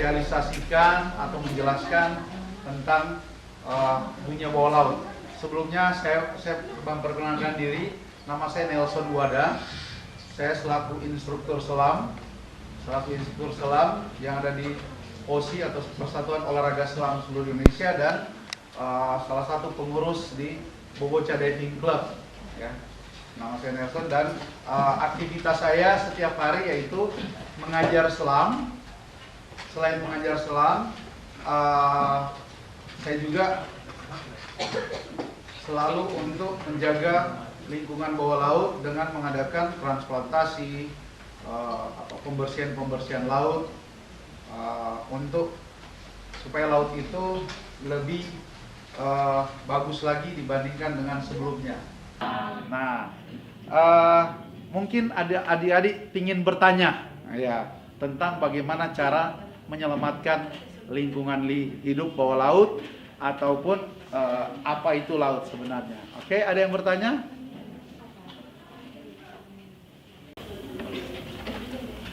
mensosialisasikan atau menjelaskan tentang dunia bawah laut. Sebelumnya saya memperkenalkan diri, nama saya Nelson Wada. Saya selaku instruktur selam yang ada di POSI atau Persatuan Olahraga Selam Seluruh Indonesia, dan salah satu pengurus di Boboca Diving Club. Ya. Nama saya Nelson, dan aktivitas saya setiap hari yaitu mengajar selam. Selain mengajar selam, saya juga selalu untuk menjaga lingkungan bawah laut dengan mengadakan transplantasi atau pembersihan laut untuk supaya laut itu lebih bagus lagi dibandingkan dengan sebelumnya. Nah, mungkin ada adik-adik ingin bertanya ya tentang bagaimana cara menyelamatkan lingkungan hidup bawah laut ataupun apa itu laut sebenarnya. Oke, ada yang bertanya?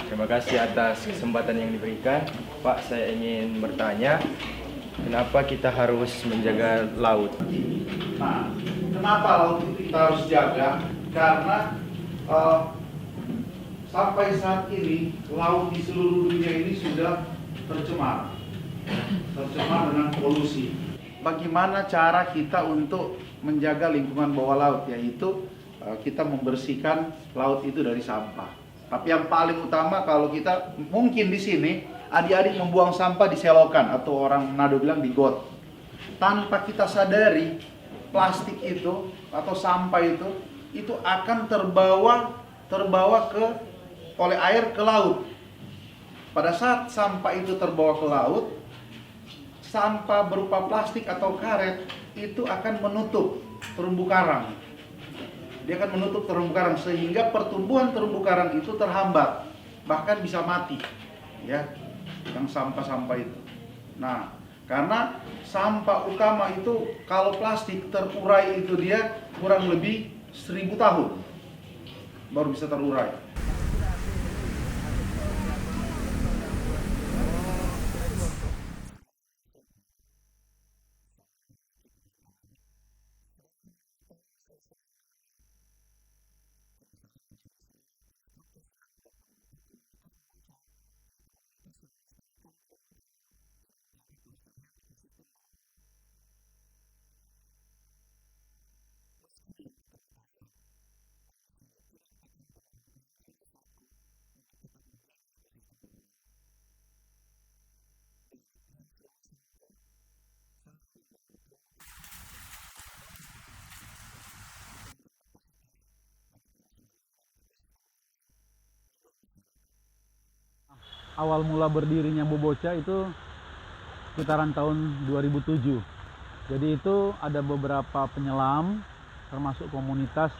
Terima kasih atas kesempatan yang diberikan. Pak, saya ingin bertanya, kenapa kita harus menjaga laut? Nah, kenapa laut itu kita harus jaga? Karena sampai saat ini laut di seluruh dunia ini sudah tercemar dengan polusi. Bagaimana cara kita untuk menjaga lingkungan bawah laut? Yaitu kita membersihkan laut itu dari sampah. Tapi yang paling utama, kalau kita mungkin di sini adik-adik membuang sampah di selokan atau orang Manado bilang di got. Tanpa kita sadari, plastik itu atau sampah itu akan terbawa oleh air ke laut. Pada saat sampah itu terbawa ke laut, sampah berupa plastik atau karet itu akan menutup terumbu karang. Dia akan menutup terumbu karang sehingga pertumbuhan terumbu karang itu terhambat, bahkan bisa mati. Ya, yang sampah-sampah itu. Nah, karena sampah utama itu kalau plastik terurai itu dia kurang lebih 1000 tahun baru bisa terurai. Awal mula berdirinya Boboca itu sekitaran tahun 2007. Jadi itu ada beberapa penyelam, termasuk komunitas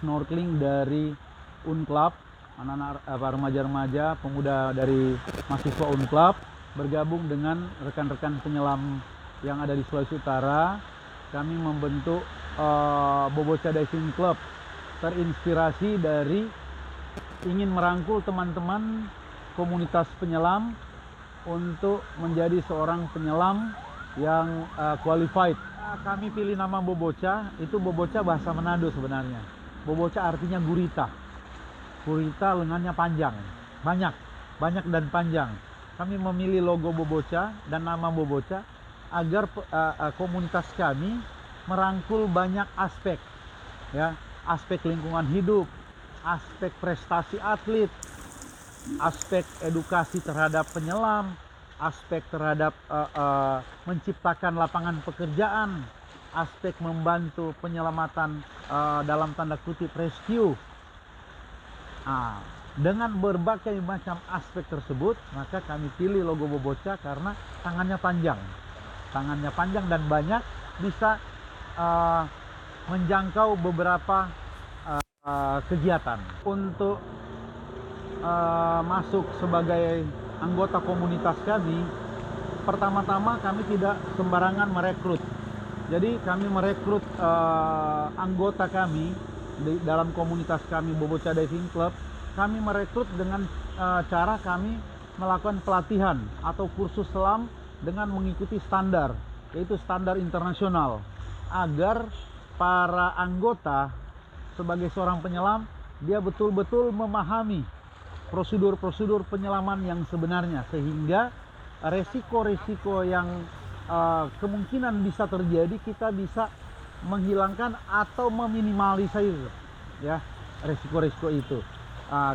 snorkeling dari Unclub, anak-anak remaja-remaja, pemuda dari mahasiswa Unclub, bergabung dengan rekan-rekan penyelam yang ada di Sulawesi Utara. Kami membentuk Boboca Diving Club, terinspirasi dari ingin merangkul teman-teman komunitas penyelam untuk menjadi seorang penyelam yang qualified. Kami pilih nama Boboca, itu Boboca bahasa Manado sebenarnya. Boboca artinya gurita. Gurita lengannya panjang, banyak dan panjang. Kami memilih logo Boboca dan nama Boboca agar komunitas kami merangkul banyak aspek, ya, aspek lingkungan hidup, aspek prestasi atlet, aspek edukasi terhadap penyelam, aspek terhadap menciptakan lapangan pekerjaan, aspek membantu penyelamatan dalam tanda kutip rescue. Dengan berbagai macam aspek tersebut, maka kami pilih logo Boboca karena tangannya panjang dan banyak, bisa menjangkau beberapa kegiatan. Untuk masuk sebagai anggota komunitas kami, pertama-tama kami tidak sembarangan merekrut. Jadi kami merekrut anggota kami dalam komunitas kami Boboca Diving Club. Kami merekrut dengan cara kami melakukan pelatihan atau kursus selam dengan mengikuti standar, yaitu standar internasional, agar para anggota sebagai seorang penyelam dia betul-betul memahami prosedur-prosedur penyelaman yang sebenarnya, sehingga resiko-resiko yang kemungkinan bisa terjadi kita bisa menghilangkan atau meminimalisir ya resiko-resiko itu,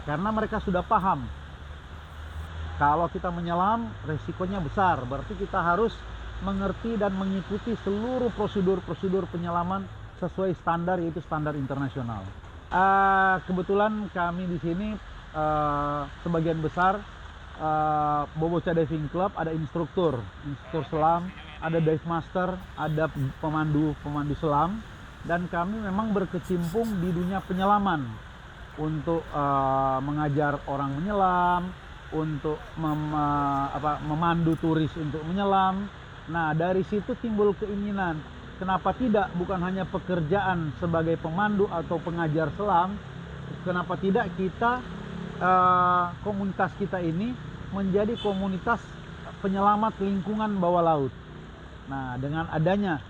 karena mereka sudah paham kalau kita menyelam resikonya besar, berarti kita harus mengerti dan mengikuti seluruh prosedur-prosedur penyelaman sesuai standar, yaitu standar internasional. Kebetulan kami di sini sebagian besar Boboca Diving Club ada instruktur selam, ada dive master, ada pemandu selam, dan kami memang berkecimpung di dunia penyelaman untuk mengajar orang menyelam, untuk memandu turis untuk menyelam. Nah, dari situ timbul keinginan, kenapa tidak, bukan hanya pekerjaan sebagai pemandu atau pengajar selam, kenapa tidak kita komunitas kita ini menjadi komunitas penyelamat lingkungan bawah laut. Nah, dengan adanya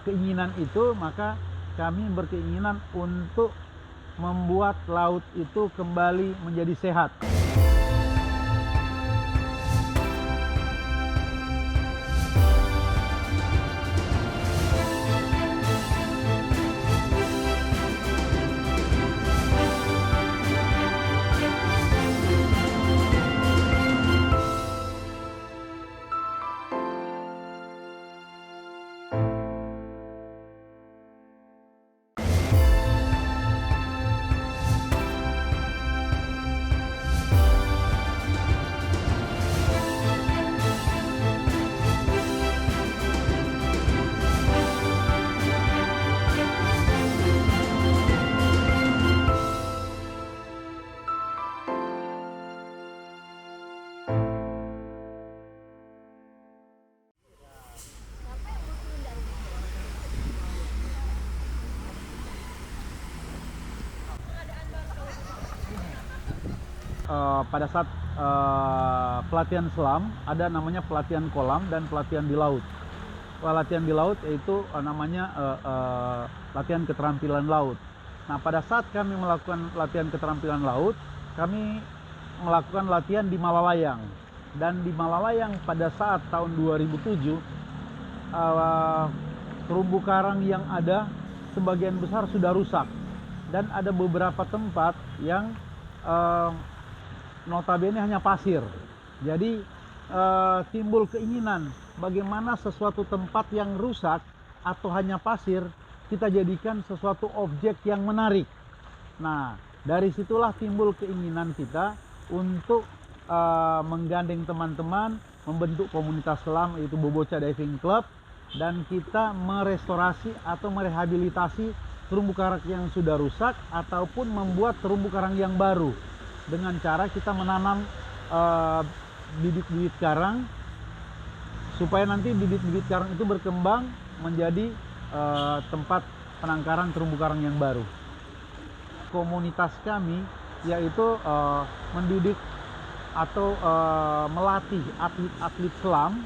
keinginan itu, maka kami berkeinginan untuk membuat laut itu kembali menjadi sehat. Pada saat pelatihan selam ada namanya pelatihan kolam dan pelatihan di laut. Pelatihan di laut yaitu namanya latihan keterampilan laut. Nah, pada saat kami melakukan latihan keterampilan laut, kami melakukan latihan di Malalayang. Dan di Malalayang pada saat tahun 2007 terumbu karang yang ada sebagian besar sudah rusak, dan ada beberapa tempat yang notabene hanya pasir. Jadi timbul keinginan bagaimana sesuatu tempat yang rusak atau hanya pasir kita jadikan sesuatu objek yang menarik. Nah, dari situlah timbul keinginan kita untuk menggandeng teman-teman membentuk komunitas selam, yaitu Boboca Diving Club, dan kita merestorasi atau merehabilitasi terumbu karang yang sudah rusak ataupun membuat terumbu karang yang baru dengan cara kita menanam bibit-bibit karang supaya nanti bibit-bibit karang itu berkembang menjadi tempat penangkaran terumbu karang yang baru. Komunitas kami yaitu mendidik atau melatih atlet-atlet selam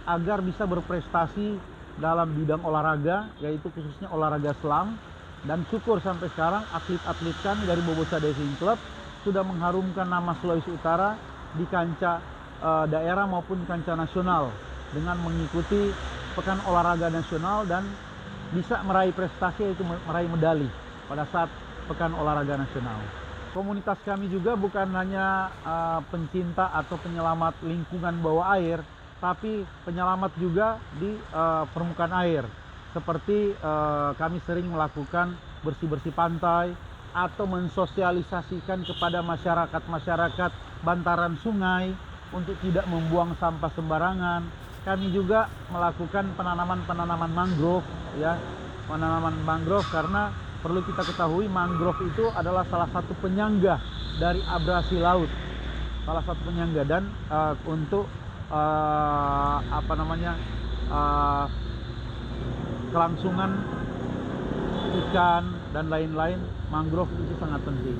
agar bisa berprestasi dalam bidang olahraga, yaitu khususnya olahraga selam. Dan syukur sampai sekarang atlet-atlet kami dari Boboca Diving Club sudah mengharumkan nama Sulawesi Utara di kancah daerah maupun kancah nasional dengan mengikuti pekan olahraga nasional dan bisa meraih prestasi, yaitu meraih medali pada saat pekan olahraga nasional. Komunitas kami juga bukan hanya pencinta atau penyelamat lingkungan bawah air, tapi penyelamat juga di permukaan air. Seperti kami sering melakukan bersih-bersih pantai atau mensosialisasikan kepada masyarakat bantaran sungai untuk tidak membuang sampah sembarangan. Kami juga melakukan penanaman mangrove, ya, penanaman mangrove, karena perlu kita ketahui mangrove itu adalah salah satu penyangga dari abrasi laut, salah satu penyangga, dan untuk kelangsungan ikan dan lain-lain, mangrove itu sangat penting.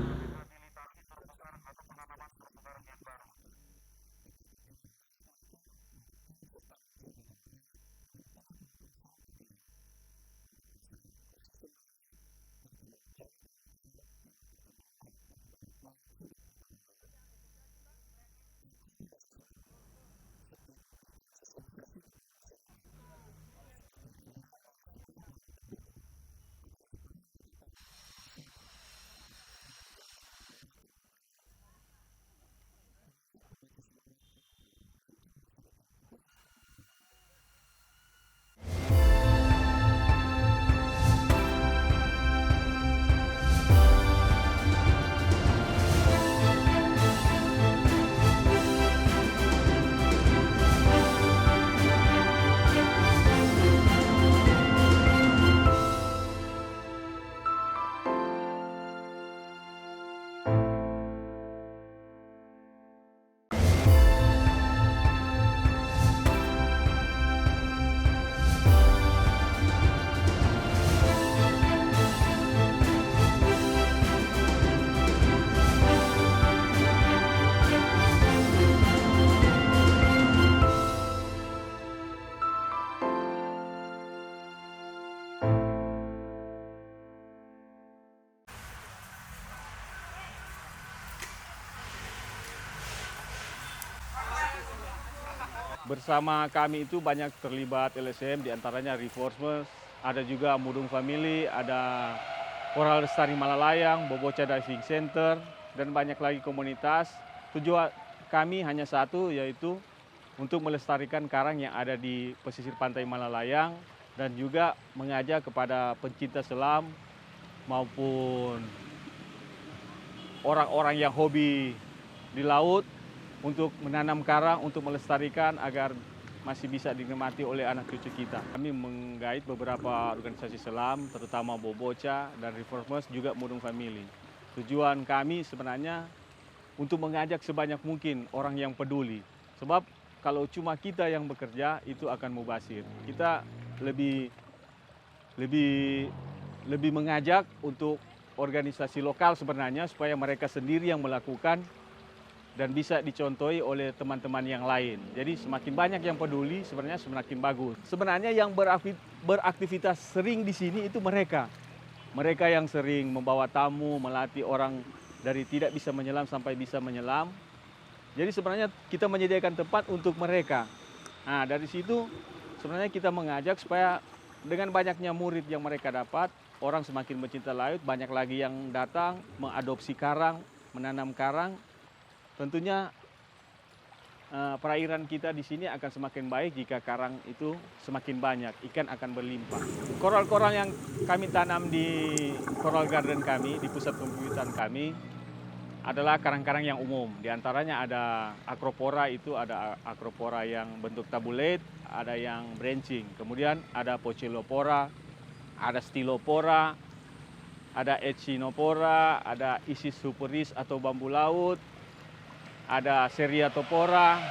Bersama kami itu banyak terlibat LSM, diantaranya Reformers, ada juga Mudung Family, ada Koral Lestari Malalayang, Boboca Diving Center, dan banyak lagi komunitas. Tujuan kami hanya satu, yaitu untuk melestarikan karang yang ada di pesisir pantai Malalayang dan juga mengajak kepada pencinta selam maupun orang-orang yang hobi di laut untuk menanam karang, untuk melestarikan agar masih bisa dinikmati oleh anak cucu kita. Kami menggait beberapa organisasi selam, terutama Boboca dan Reformers, juga Mudung Family. Tujuan kami sebenarnya untuk mengajak sebanyak mungkin orang yang peduli. Sebab kalau cuma kita yang bekerja, itu akan mubazir. Kita lebih mengajak untuk organisasi lokal sebenarnya, supaya mereka sendiri yang melakukan dan bisa dicontohi oleh teman-teman yang lain. Jadi semakin banyak yang peduli, sebenarnya semakin bagus. Sebenarnya yang beraktivitas sering di sini itu mereka. Mereka yang sering membawa tamu, melatih orang dari tidak bisa menyelam sampai bisa menyelam. Jadi sebenarnya kita menyediakan tempat untuk mereka. Nah, dari situ sebenarnya kita mengajak supaya dengan banyaknya murid yang mereka dapat, orang semakin mencinta laut, banyak lagi yang datang, mengadopsi karang, menanam karang. Tentunya perairan kita di sini akan semakin baik jika karang itu semakin banyak, ikan akan berlimpah. Koral-koral yang kami tanam di Coral Garden kami, di pusat pembibitan kami, adalah karang-karang yang umum. Di antaranya ada Acropora, itu ada Acropora yang bentuk tabulate, ada yang branching. Kemudian ada Poecilopora, ada Stylopora, ada Echinopora, ada Isis superis atau bambu laut, ada Seriatopora,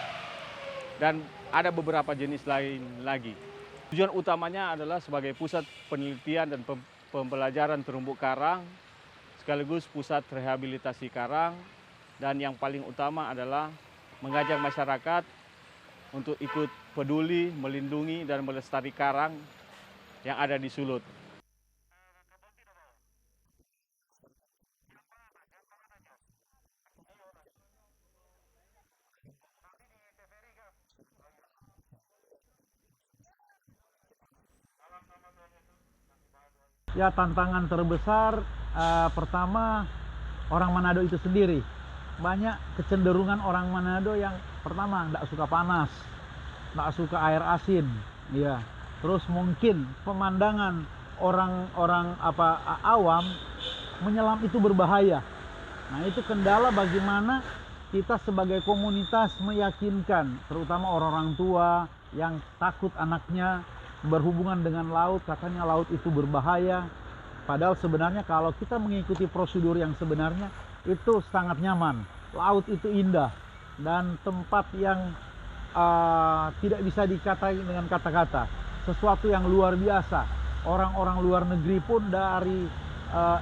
dan ada beberapa jenis lain lagi. Tujuan utamanya adalah sebagai pusat penelitian dan pembelajaran terumbu karang, sekaligus pusat rehabilitasi karang, dan yang paling utama adalah mengajak masyarakat untuk ikut peduli, melindungi, dan melestari karang yang ada di Sulut. Ya, tantangan terbesar pertama orang Manado itu sendiri. Banyak kecenderungan orang Manado yang pertama tidak suka panas, tidak suka air asin, ya. Terus mungkin pemandangan orang-orang awam menyelam itu berbahaya. Nah, itu kendala bagaimana kita sebagai komunitas meyakinkan, terutama orang-orang tua yang takut anaknya berhubungan dengan laut, katanya laut itu berbahaya. Padahal sebenarnya kalau kita mengikuti prosedur yang sebenarnya, itu sangat nyaman. Laut itu indah dan tempat yang tidak bisa dikatai dengan kata-kata. Sesuatu yang luar biasa. Orang-orang luar negeri pun dari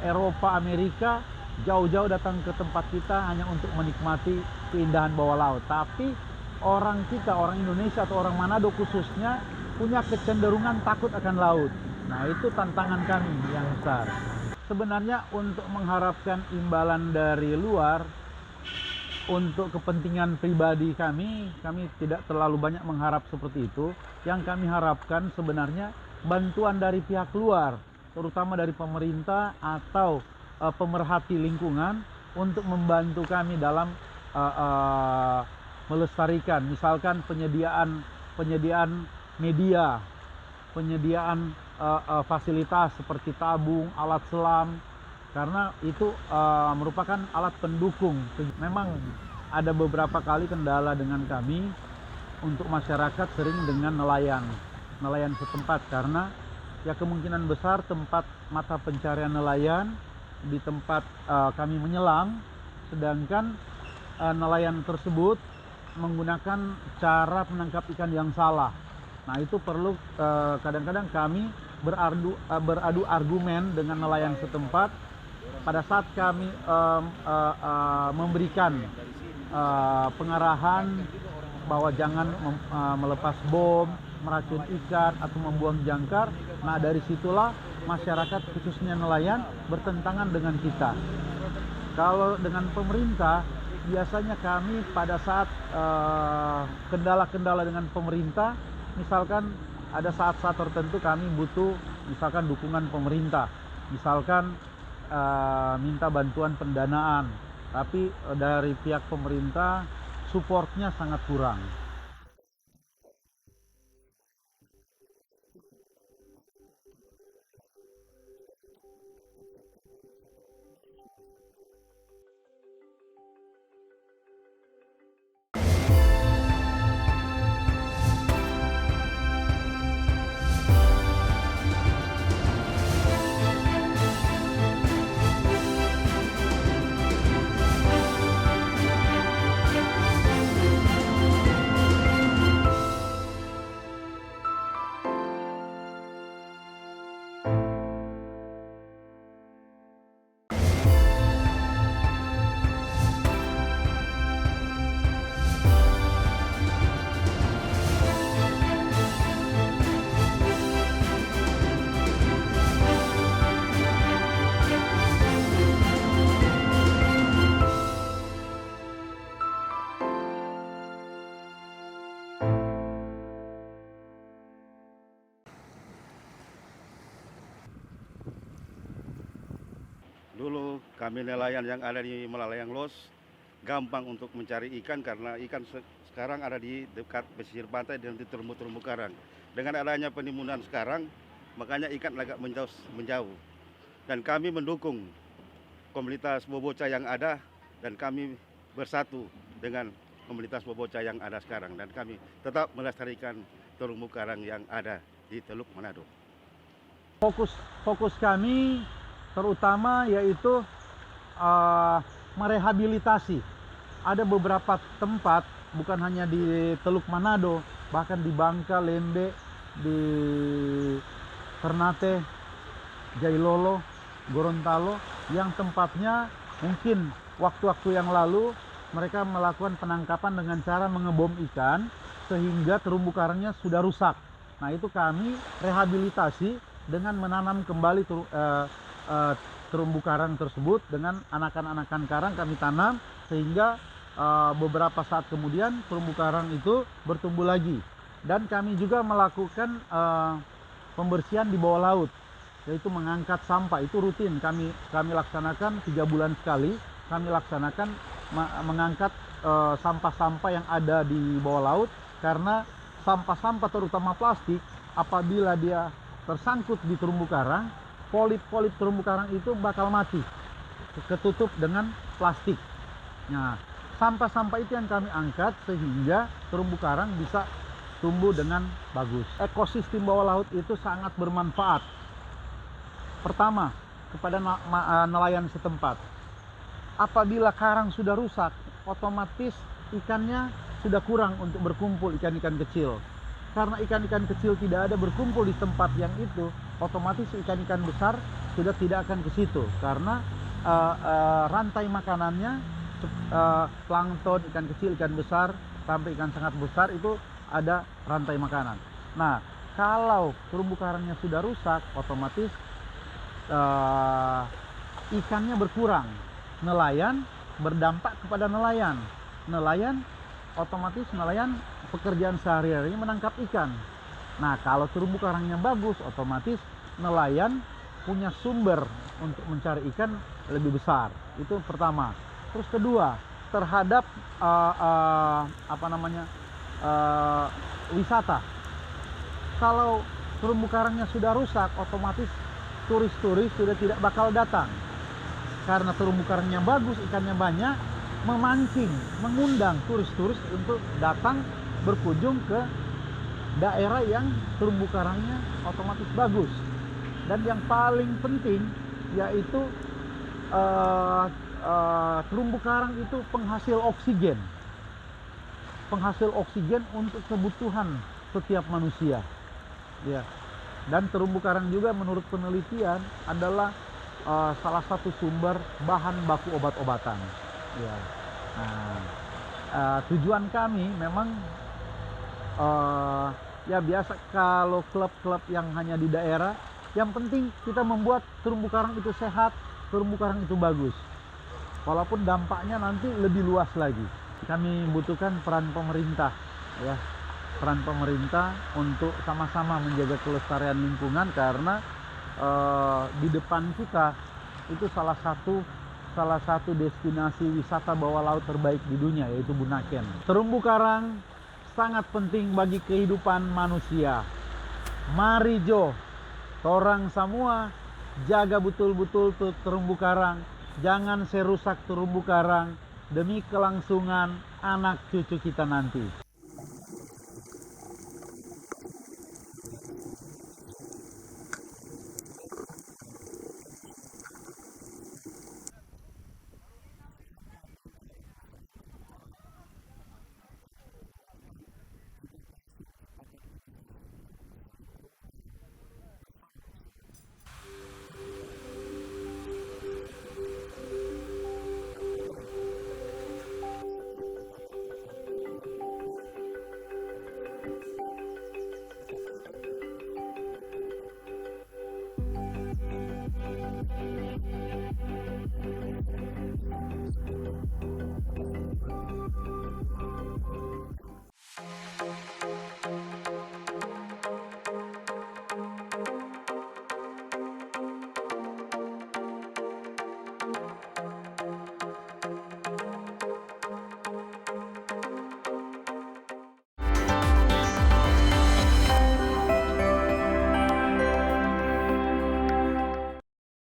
Eropa, Amerika jauh-jauh datang ke tempat kita hanya untuk menikmati keindahan bawah laut. Tapi orang kita, orang Indonesia atau orang Manado khususnya, punya kecenderungan takut akan laut. Nah, itu tantangan kami yang besar. Sebenarnya untuk mengharapkan imbalan dari luar untuk kepentingan pribadi kami tidak terlalu banyak mengharap seperti itu. Yang kami harapkan sebenarnya bantuan dari pihak luar, terutama dari pemerintah atau pemerhati lingkungan, untuk membantu kami dalam melestarikan, misalkan penyediaan media, penyediaan fasilitas seperti tabung, alat selam, karena itu merupakan alat pendukung. Memang ada beberapa kali kendala dengan kami untuk masyarakat sering dengan nelayan setempat, karena ya kemungkinan besar tempat mata pencarian nelayan di tempat kami menyelam, sedangkan nelayan tersebut menggunakan cara menangkap ikan yang salah. Nah, itu perlu kadang-kadang kami beradu argumen dengan nelayan setempat pada saat kami memberikan pengarahan bahwa jangan melepas bom, meracun ikan atau membuang jangkar. Nah, dari situlah masyarakat khususnya nelayan bertentangan dengan kita. Kalau dengan pemerintah, biasanya kami pada saat kendala-kendala dengan pemerintah, misalkan ada saat-saat tertentu kami butuh misalkan dukungan pemerintah, misalkan minta bantuan pendanaan, tapi dari pihak pemerintah supportnya sangat kurang. Dulu kami nelayan yang ada di Melalayang Los gampang untuk mencari ikan karena ikan sekarang ada di dekat pesisir pantai dan di terumbu-terumbu karang. Dengan adanya penimbunan sekarang, makanya ikan agak menjauh. Dan kami mendukung komunitas Boboca yang ada dan kami bersatu dengan komunitas Boboca yang ada sekarang dan kami tetap melestarikan terumbu karang yang ada di Teluk Manado. Fokus kami terutama yaitu merehabilitasi. Ada beberapa tempat, bukan hanya di Teluk Manado, bahkan di Bangka, Lembe, di Ternate, Jailolo, Gorontalo, yang tempatnya mungkin waktu-waktu yang lalu mereka melakukan penangkapan dengan cara mengebom ikan sehingga terumbu karangnya sudah rusak. Nah, itu kami rehabilitasi dengan menanam kembali terumbu karang tersebut dengan anakan-anakan karang kami tanam sehingga beberapa saat kemudian terumbu karang itu bertumbuh lagi. Dan kami juga melakukan pembersihan di bawah laut, yaitu mengangkat sampah. Itu rutin kami laksanakan 3 bulan sekali. Kami laksanakan mengangkat sampah-sampah yang ada di bawah laut, karena sampah-sampah terutama plastik apabila dia tersangkut di terumbu karang, polip-polip terumbu karang itu bakal mati, ketutup dengan plastik. Nah, sampah-sampah itu yang kami angkat sehingga terumbu karang bisa tumbuh dengan bagus. Ekosistem bawah laut itu sangat bermanfaat. Pertama, kepada nelayan setempat. Apabila karang sudah rusak, otomatis ikannya sudah kurang untuk berkumpul, ikan-ikan kecil. Karena ikan-ikan kecil tidak ada berkumpul di tempat yang itu, otomatis ikan-ikan besar sudah tidak akan ke situ, karena rantai makanannya plankton, ikan kecil, ikan besar sampai ikan sangat besar itu ada rantai makanan. Nah, kalau terumbu karangnya sudah rusak, otomatis ikannya berkurang. Nelayan berdampak kepada nelayan. Otomatis nelayan pekerjaan sehari-harinya menangkap ikan. Nah, kalau terumbu karangnya bagus, otomatis nelayan punya sumber untuk mencari ikan lebih besar. Itu pertama. Terus kedua, terhadap wisata. Kalau terumbu karangnya sudah rusak, otomatis turis-turis sudah tidak bakal datang. Karena terumbu karangnya bagus, ikannya banyak, mengundang turis-turis untuk datang berkunjung ke daerah yang terumbu karangnya otomatis bagus. Dan yang paling penting yaitu terumbu karang itu penghasil oksigen untuk kebutuhan setiap manusia, ya. Dan terumbu karang juga menurut penelitian adalah salah satu sumber bahan baku obat-obatan, ya. Nah, tujuan kami memang ya biasa kalau klub-klub yang hanya di daerah, yang penting kita membuat terumbu karang itu sehat, terumbu karang itu bagus. walaupun dampaknya nanti lebih luas lagi. Kami membutuhkan peran pemerintah, ya, peran pemerintah untuk sama-sama menjaga kelestarian lingkungan, karena di depan kita itu salah satu destinasi wisata bawah laut terbaik di dunia, yaitu Bunaken. Terumbu karang sangat penting bagi kehidupan manusia. Mari Jo, torang semua jaga betul-betul terumbu karang. Jangan serusak terumbu karang demi kelangsungan anak cucu kita nanti.